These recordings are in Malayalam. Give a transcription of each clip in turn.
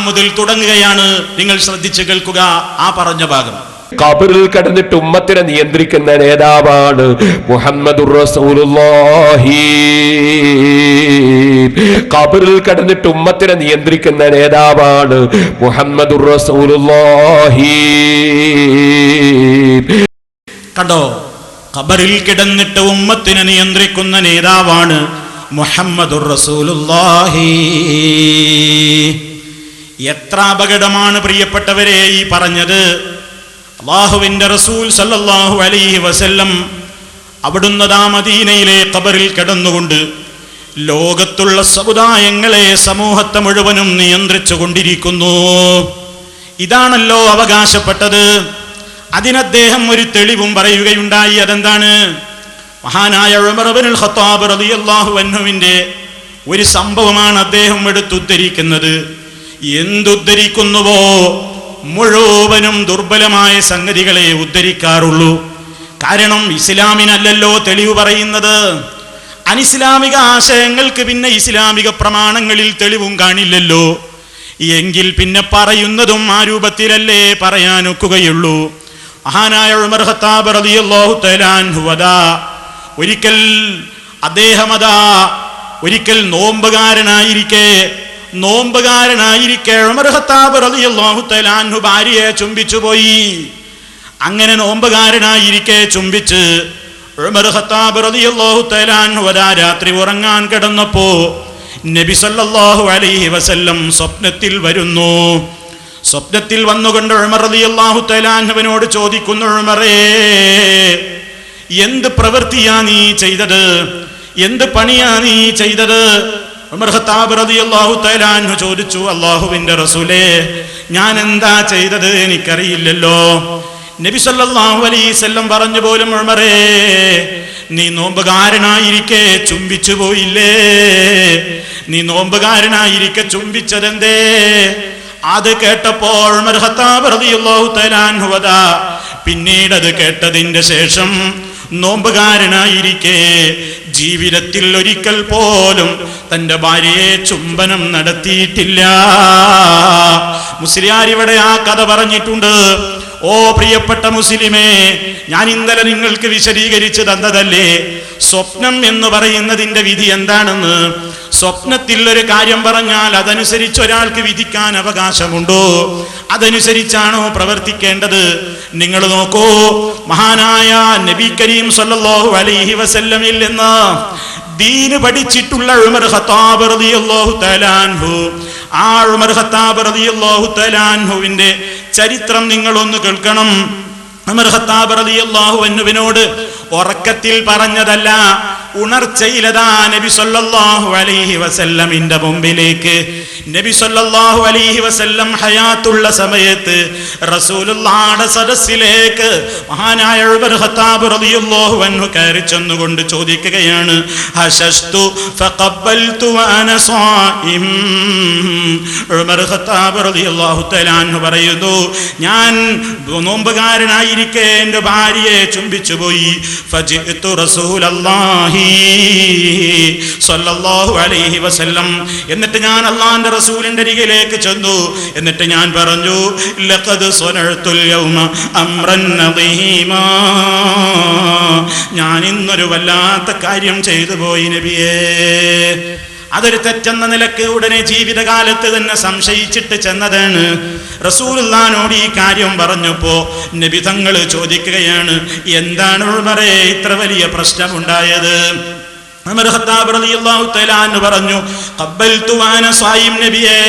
മുതൽ തുടങ്ങുകയാണ്. നിങ്ങൾ ശ്രദ്ധിച്ചു കേൾക്കുക ആ പറഞ്ഞ ഭാഗം. ഖബറിൽ കിടന്നിട്ട് ഉമ്മത്തിനെ നിയന്ത്രിക്കുന്ന നേതാവാണ് മുഹമ്മദുർ റസൂലുള്ളാഹി. ഖബറിൽ കിടന്നിട്ട് ഉമ്മത്തിനെ നിയന്ത്രിക്കുന്ന നേതാവാണ് മുഹമ്മദുർ റസൂലുള്ളാഹി. കണ്ടോ, ഖബറിൽ കിടന്നിട്ട് ഉമ്മത്തിനെ നിയന്ത്രിക്കുന്ന നേതാവാണ് മുഹമ്മദുർ റസൂലുള്ളാഹി. എത്ര അപകടമാണ് പ്രിയപ്പെട്ടവരെ ഈ പറഞ്ഞത്. അല്ലാഹുവിന്റെ റസൂൽ സല്ലല്ലാഹു അലൈഹി വസല്ലം അവിടുന്ന് മദീനയിലെ ഖബറിൽ കിടന്നുകൊണ്ട് ലോകത്തുള്ള സമുദായങ്ങളെ, സമൂഹത്തെ മുഴുവനും നിയന്ത്രിച്ചു കൊണ്ടിരിക്കുന്നു. ഇതാണല്ലോ അവകാശപ്പെട്ടത്. അതിനദ്ദേഹം ഒരു തെളിവും പറയുകയുണ്ടായി. അതെന്താണ്? മഹാനായ ഉമർ ഇബ്നുൽ ഖത്താബ് റളിയല്ലാഹു അൻഹുവിന്റെ ഒരു സംഭവമാണ് അദ്ദേഹം എടുത്തുദ്ധരിക്കുന്നത്. എന്തുദ്ധരിക്കുന്നുവോ മുഴുവനും ദുർബലമായ സംഗതികളെ ഉദ്ധരിക്കാറുള്ളൂ. കാരണം ഇസ്ലാമിനല്ലല്ലോ തെളിവ് പറയുന്നത്. അനിസ്ലാമിക ആശയങ്ങൾക്ക് പിന്നെ ഇസ്ലാമിക പ്രമാണങ്ങളിൽ തെളിവും കാണില്ലല്ലോ. എങ്കിൽ പിന്നെ പറയുന്നതും ആ രൂപത്തിലല്ലേ പറയാനൊക്കുകയുള്ളൂ. മഹാനായ ഉമർ ഖത്താബ് റളിയല്ലാഹു തആല അൻഹു ഒരിക്കൽ നോമ്പുകാരനായിരിക്കെ ഉമർ ഖത്താബ് റളിയല്ലാഹു തആല അൻഹു ഭാര്യയെ ചുംബിച്ചു പോയി. അങ്ങനെ നോമ്പുകാരനായിരിക്കെ ചുംബിച്ച് ഉമർ ഖത്താബ് റളിയല്ലാഹു തആല അൻഹു രാത്രി ഉറങ്ങാൻ കിടന്നപ്പോ നബി സല്ലല്ലാഹു അലൈഹി വസല്ലം സ്വപ്നത്തിൽ വരുന്നു. സ്വപ്നത്തിൽ വന്നുകൊണ്ട് ഉമർ റളിയല്ലാഹു തആല അൻഹുവിനോട് ചോദിക്കുന്നു, ഉമറേ, എന്ത് പ്രവൃത്തിയാ നീ ചെയ്തത്? എന്ത് പണിയാ നീ ചെയ്തത്? ഉമർ ഖത്താബ് റളിയല്ലാഹു തആല അൻഹു ചോദിച്ചു, അല്ലാഹുവിന്റെ റസൂലേ, ഞാൻ എന്താ ചെയ്തത് എനിക്കറിയില്ലല്ലോ. നബി സല്ലല്ലാഹു അലൈഹി വസല്ലം പറഞ്ഞു പോലും, ഉമറേ, നീ നോമ്പുകാരനായിരിക്കെ ചുംബിച്ചു പോയില്ലേ? നീ നോമ്പുകാരനായിരിക്കെ ചുംബിച്ചതെന്തേ? അത് കേട്ടപ്പോൾ ഉമർ ഖത്താബ് റളിയല്ലാഹു തആല അൻഹു പിന്നീട് അത് കേട്ടതിന്റെ ശേഷം നോമ്പുകാരനായിരിക്കെ ജീവിതത്തിൽ ഒരിക്കൽ പോലും തന്റെ ഭാര്യയെ ചുംബനം നടത്തിയിട്ടില്ല. മുസ്ലിയാർ ഇവിടെ ആ കഥ പറഞ്ഞിട്ടുണ്ട്. ഓ പ്രിയപ്പെട്ട മുസ്ലിമേ, ഞാൻ ഇന്നലെ നിങ്ങൾക്ക് വിശദീകരിച്ചു തന്നതല്ലേ സ്വപ്നം എന്ന് പറയുന്നതിന്റെ വിധി എന്താണെന്ന്. സ്വപ്നത്തിൽ ഒരു കാര്യം പറഞ്ഞാൽ അതനുസരിച്ച് ഒരാൾക്ക് വിധിക്കാൻ അവകാശമുണ്ടോ? അതനുസരിച്ചാണോ പ്രവർത്തിക്കേണ്ടത്? നിങ്ങൾ നോക്കൂ, മഹാനായ നബി കരീം സല്ലല്ലാഹു അലൈഹി വസല്ലമിൽ നിന്ന് ദീന് പഠിച്ചിട്ടുള്ള ഉമർ ഖത്താബ് റളിയല്ലാഹു തആല അൻഹു, ആ ഉമർ ഖത്താബ് റളിയല്ലാഹു തആല അൻഹുവിന്റെ ചരിത്രം നിങ്ങളൊന്ന് കേൾക്കണം. ഉമർ ഖത്താബ് റളിയല്ലാഹു അൻഹുവിനോട് ഉറക്കത്തിൽ പറഞ്ഞതല്ല, ഉണർച്ചയിലതാ നബി സല്ലല്ലാഹു അലൈഹി വസല്ലമിന്റെ മുമ്പിലേക്ക്, നബി സല്ലല്ലാഹു അലൈഹി വസല്ലം ഹയാത്തുള്ള സമയത്ത് റസൂലുള്ളാഹിയുടെ സദസ്സിലേക്ക് മഹാനായ ഉമർ ഖത്താബ് റളിയല്ലാഹു അൻഹു കയറി ചെന്നുകൊണ്ട് ചോദിക്കുകയാണ്, ഹശസ്തു ഫഖബ്ബൽതു വഅന സായിം. ഉമർ ഖത്താബ് റളിയല്ലാഹു തആല അൻഹു പറയുന്നു, ഞാൻ നോമ്പുകാരനായിരിക്കെ എൻ്റെ ഭാര്യയെ ചുംബിച്ചു പോയി. ഫജിഅതു റസൂലല്ലാഹി സ്വല്ലല്ലാഹു അലൈഹി വസല്ലം, എന്നിട്ട് ഞാൻ അല്ലാഹുവിന്റെ റസൂലിന്റെ അരികിലേക്ക് ചെന്നു. എന്നിട്ട് ഞാൻ പറഞ്ഞു, ലഖദ് സനഅതുൽ യൗമ അംറൻ നദീമാ, ഞാൻ ഇന്നൊരു വല്ലാത്ത കാര്യം ചെയ്തു പോയി നബിയേ. അതൊരു തെറ്റെന്ന നിലക്ക് ഉടനെ ജീവിതകാലത്ത് തന്നെ സംശയിച്ചിട്ട് ചെന്നതാണ്. റസൂലുള്ളാഹിനോട് ഈ കാര്യം പറഞ്ഞപ്പോ നബി തങ്ങൾ ചോദിക്കുകയാണ്, എന്താണ് ഉമറേ ഇത്ര വലിയ പ്രശ്നമുണ്ടായത്? ഉമർ ഖത്താബ് റളിയല്ലാഹു തആല അൻഹു പറഞ്ഞു, ഖബ്ബൽതു വഅന സായിം, നബിയേ,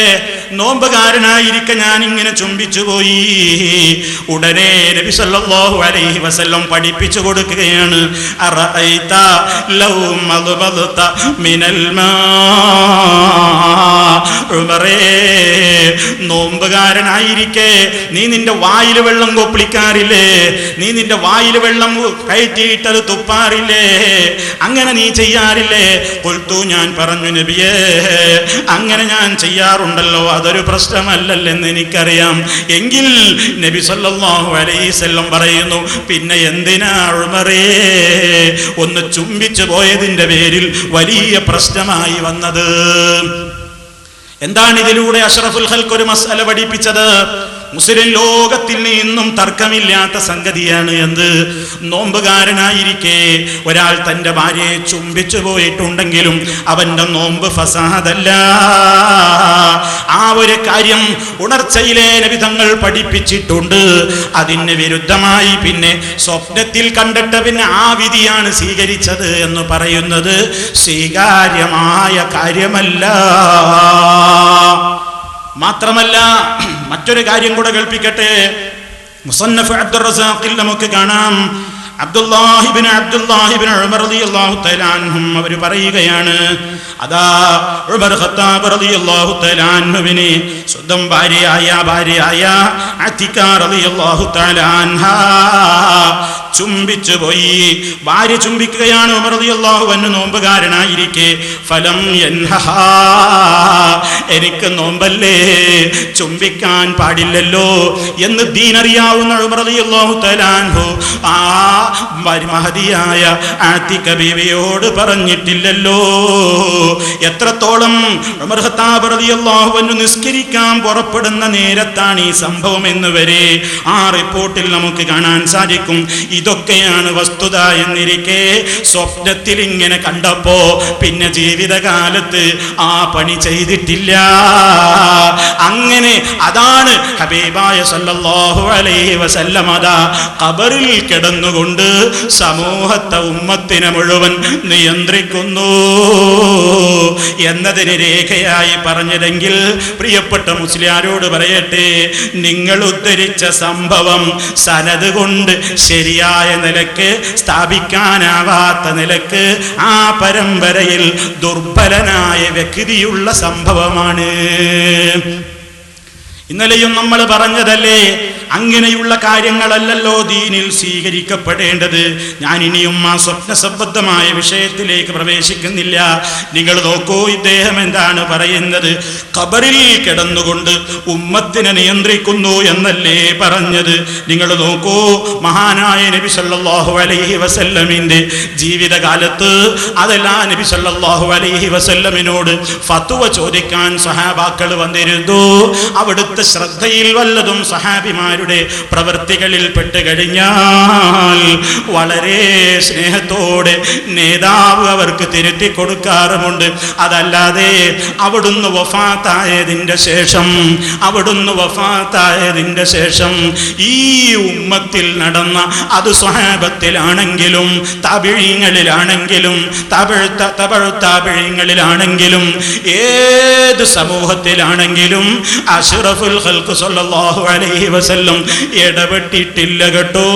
നോമ്പുകാരനായിരിക്കെ ഞാൻ ഇങ്ങനെ ചുംബിച്ചു പോയി. ഉടനെ നബി സല്ലല്ലാഹു അലൈഹി വസല്ലം പഠിപ്പിച്ചു കൊടുക്കുകയാണ്, അറഅയ്ത ലൗ മദ്ബദത മിനൽ മാ. ഉമറേ, നോമ്പുകാരനായിരിക്കെ നീ നിന്റെ വായിൽ വെള്ളം കൊപ്പിളിക്കാറില്ലേ? നീ നിന്റെ വായിൽ വെള്ളം കയറ്റിയിട്ടത് തുപ്പാറില്ലേ? അങ്ങനെ നീ ചെയ്യാറില്ലേ? കൊൽത്തു, ഞാൻ പറഞ്ഞു, നബിയേ, അങ്ങനെ ഞാൻ ചെയ്യാറുണ്ടല്ലോ, അതൊരു പ്രശ്നമല്ലല്ലെന്ന് എനിക്കറിയാം. എങ്കിൽ നബി സല്ലല്ലാഹു അലൈഹി വസല്ലം പറയുന്നു, പിന്നെ എന്തിനാ ഉമറേ ഒന്ന് ചുംബിച്ചു പോയതിന്റെ പേരിൽ വലിയ പ്രശ്നമായി വന്നത്? എന്താണ് ഇതിലൂടെ അഷ്റഫുൽ ഖൽഖ് ഒരു മസ്അല പഠിപ്പിച്ചത്? മുസ്ലിം ലോകത്തിൽ നിന്നും തർക്കമില്ലാത്ത സംഗതിയാണ് എന്ത്? നോമ്പുകാരനായിരിക്കെ ഒരാൾ തന്റെ ഭാര്യയെ ചുംബിച്ചു പോയിട്ടുണ്ടെങ്കിലും അവന്റെ നോമ്പ് ഫസാദല്ല. ആ ഒരു കാര്യം ഉണർച്ചയിലെ നബി തങ്ങൾ പഠിപ്പിച്ചിട്ടുണ്ട്. അതിന് വിരുദ്ധമായി പിന്നെ സ്വപ്നത്തിൽ കണ്ടിട്ട് പിന്നെ ആ വിധിയാണ് സ്വീകരിച്ചത് എന്ന് പറയുന്നത് സ്വീകാര്യമായ കാര്യമല്ല. മാത്രമല്ല മറ്റൊരു കാര്യം കൂടെ കേൾപ്പിക്കട്ടെ. മുസന്നഫ് അബ്ദുർ റസാഖിൽ നമുക്ക് കാണാം, അബ്ദുല്ലാഹിബ്നു ഉമർ റളിയല്ലാഹു തആല അൻഹും അവർ പറയുകയാണ്, അതാ ഉമർ ഖത്താബ് റളിയല്ലാഹു തആല അൻഹുവിനെ സ്വന്തം ഭാര്യയായ അത്തിക റളിയല്ലാഹു തആല അൻഹാ ചുംബിച്ചു പോയി. ഭാര്യ ചുംബിക്കുകയാണ്. ഉമർ റളിയല്ലാഹു അൻഹു നോമ്പുകാരനായിരിക്കെ ഫലം യൻഹഹാ, എനിക്ക് നോമ്പല്ലേ, ചുംബിക്കാൻ പാടില്ലല്ലോ എന്ന് ദീനറിയാവുന്ന ഉമർ റളിയല്ലാഹു തആല അൻഹു ആ മഹദിയായ ആതിക ബീവിയോട് പറഞ്ഞിട്ടില്ലല്ലോ. എത്രത്തോളം ഉമർ ഖത്താബ് റളിയല്ലാഹു അൻഹു നിസ്കരിക്കാൻ പുറപ്പെടുന്ന നേരത്താണ് ഈ സംഭവം എന്ന് വരെ ആ റിപ്പോർട്ടിൽ നമുക്ക് കാണാൻ സാധിക്കും. ഇതൊക്കെയാണ് വസ്തുത എന്നിരിക്കെ സ്വപ്നത്തിൽ ഇങ്ങനെ കണ്ടപ്പോ പിന്നെ ജീവിതകാലത്ത് ആ പണി ചെയ്തിട്ടില്ല. അങ്ങനെ അതാണ് ഹബീബായ സല്ലല്ലാഹു അലൈഹി വസല്ലം അതാ ഖബറിൽ കിടന്നുകൊണ്ട് സമൂഹത്തെ ഉമ്മത്തിനെ മുഴുവൻ നിയന്ത്രിക്കുന്നു എന്നതിന് രേഖയായി പറഞ്ഞതെങ്കിൽ പ്രിയപ്പെട്ട മുസ്ലിയാരോട് പറയട്ടെ, നിങ്ങൾ ഉദ്ധരിച്ച സംഭവം സനദ് കൊണ്ട് ശരിയായ നിലക്ക് സ്ഥാപിക്കാനാവാത്ത നിലക്ക് ആ പരമ്പരയിൽ ദുർബലനായ വ്യക്തിയുള്ള സംഭവമാണ്. ഇന്നലെയും നമ്മൾ പറഞ്ഞതല്ലേ, അങ്ങനെയുള്ള കാര്യങ്ങളല്ലല്ലോ ദീനിൽ സ്വീകരിക്കപ്പെടേണ്ടത്. ഞാൻ ഇനിയും ആ സ്വപ്നസംബദ്ധമായ വിഷയത്തിലേക്ക് പ്രവേശിക്കുന്നില്ല. നിങ്ങൾ നോക്കൂ, ഇദ്ദേഹം എന്താണ് പറയുന്നത്? ഖബറിൽ കിടന്നുകൊണ്ട് ഉമ്മത്തിനെ നിയന്ത്രിക്കുന്നു എന്നല്ലേ പറഞ്ഞത്? നിങ്ങൾ നോക്കൂ, മഹാനായ നബി സല്ലല്ലാഹു അലൈഹി വസല്ലമിന്റെ ജീവിതകാലത്ത് അതെല്ലാം നബി സല്ലല്ലാഹു അലൈഹി വസല്ലമിനോട് ഫത്വ ചോദിക്കാൻ സഹാബാക്കൾ വന്നിരുന്നു. അവിടുത്തെ ശ്രദ്ധയിൽ വല്ലതും സഹാബിമാരുടെ പ്രവൃത്തികളിൽ പെട്ട് കഴിഞ്ഞാൽ വളരെ സ്നേഹത്തോടെ നേതാവ് അവർക്ക് തിരുത്തി കൊടുക്കാറുമുണ്ട്. അതല്ലാതെ അവിടുന്ന് വഫാത്തായതിൻ്റെ ശേഷം ഈ ഉമ്മത്തിൽ നടന്ന അത് സ്വഹാബത്തിലാണെങ്കിലും താബിഈങ്ങളിലാണെങ്കിലും താബിഈങ്ങളിലാണെങ്കിലും ഏത് സമൂഹത്തിലാണെങ്കിലും അഷ്റഫുൽ ഖൽഖ് സല്ലല്ലാഹു അലൈഹി വസല്ലം ഇടപെട്ടിട്ടില്ല കേട്ടോ.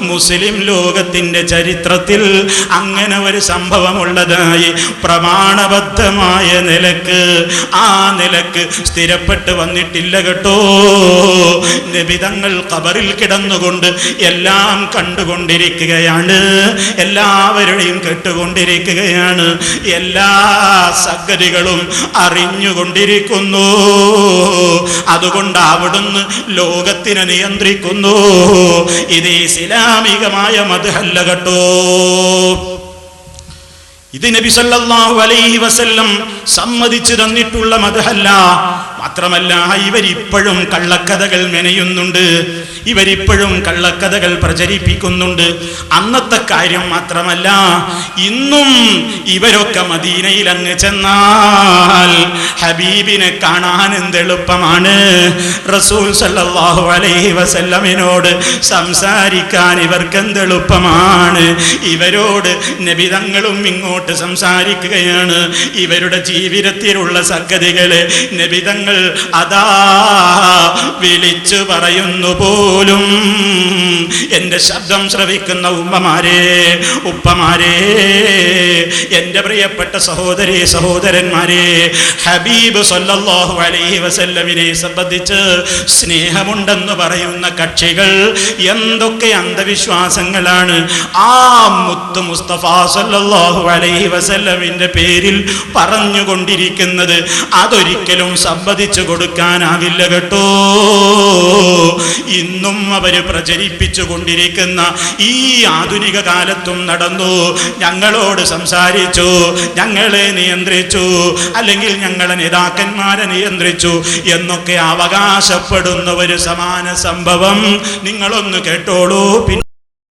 മുസ്ലിം ലോകത്തിന്റെ ചരിത്രത്തിൽ അങ്ങനെ ഒരു സംഭവമുള്ളതായി പ്രമാണബദ്ധമായ നിലക്ക് ആ നിലക്ക് സ്ഥിരപ്പെട്ട് വന്നിട്ടില്ല കേട്ടോ. നബി തങ്ങൾ ഖബറിൽ കിടന്നുകൊണ്ട് എല്ലാം കണ്ടുകൊണ്ടിരിക്കുകയാണ്, എല്ലാവരുടെയും കേട്ടുകൊണ്ടിരിക്കുകയാണ്, എല്ലാ സംഗതികളും അറിഞ്ഞുകൊണ്ടിരിക്കുന്നു. അതുകൊണ്ട് അവിടുന്ന് ലോകത്തിനെ നിയന്ത്രിക്കുന്നു. ഇത് ഇസ്ലാമികമായ മദ്ഹല്ല കേട്ടോ. ഇത് നബി സല്ലല്ലാഹു അലൈഹി വസല്ലം സമ്മതിച്ചു തന്നിട്ടുള്ള മദ്ഹല്ല. മാത്രമല്ല, ഇവരിപ്പോഴും കള്ളക്കഥകൾ മെനയുന്നുണ്ട്, ഇവരിപ്പോഴും കള്ളക്കഥകൾ പ്രചരിപ്പിക്കുന്നുണ്ട്. അന്നത്തെ കാര്യം മാത്രമല്ല, ഇന്നും ഇവരൊക്കെ മദീനയിൽ അങ്ങ് ചെന്നാൽ ഹബീബിനെ കാണാൻ എന്തെളുപ്പമാണ്. റസൂൽ സല്ലല്ലാഹു അലൈഹി വസല്ലമിനോട് സംസാരിക്കാൻ ഇവർക്ക് എന്തെളുപ്പമാണ്. ഇവരോട് നബി തങ്ങളും ഇങ്ങോട്ട് സംസാരിക്കുകയാണ്. ഇവരുടെ ജീവിതത്തിലുള്ള സംഗതികളെ നബി തങ്ങൾ അതാ വിളിച്ചു പറയുന്നു പോലും. എന്റെ ശബ്ദം ശ്രവിക്കുന്ന ഉമ്മമാരെ, ഉപ്പമാരെ, എന്റെ പ്രിയപ്പെട്ട സഹോദരി സഹോദരന്മാരെ, ഹബീബ് സല്ലല്ലാഹു അലൈഹി വസല്ലമിനെ സംബന്ധിച്ച് സ്നേഹമുണ്ടെന്ന് പറയുന്ന കക്ഷികൾ എന്തൊക്കെ അന്ധവിശ്വാസങ്ങളാണ് ആ മുത്ത് മുസ്തഫ സല്ലല്ലാഹു അലൈഹി അലൈഹി വസല്ലമിന്റെ പേരിൽ പറഞ്ഞുകൊണ്ടിരിക്കുന്നത് അതൊരിക്കലും സമ്മതിച്ചു കൊടുക്കാനാവില്ല കേട്ടോ. ഇന്നും അവര് പ്രചരിപ്പിച്ചു കൊണ്ടിരിക്കുന്ന ഈ ആധുനിക കാലത്തും നടന്നു. ഞങ്ങളോട് സംസാരിച്ചു, ഞങ്ങളെ നിയന്ത്രിച്ചു, അല്ലെങ്കിൽ ഞങ്ങളെ നേതാക്കന്മാരെ നിയന്ത്രിച്ചു എന്നൊക്കെ അവകാശപ്പെടുന്ന ഒരു സമാന സംഭവം നിങ്ങളൊന്ന് കേട്ടോളൂ.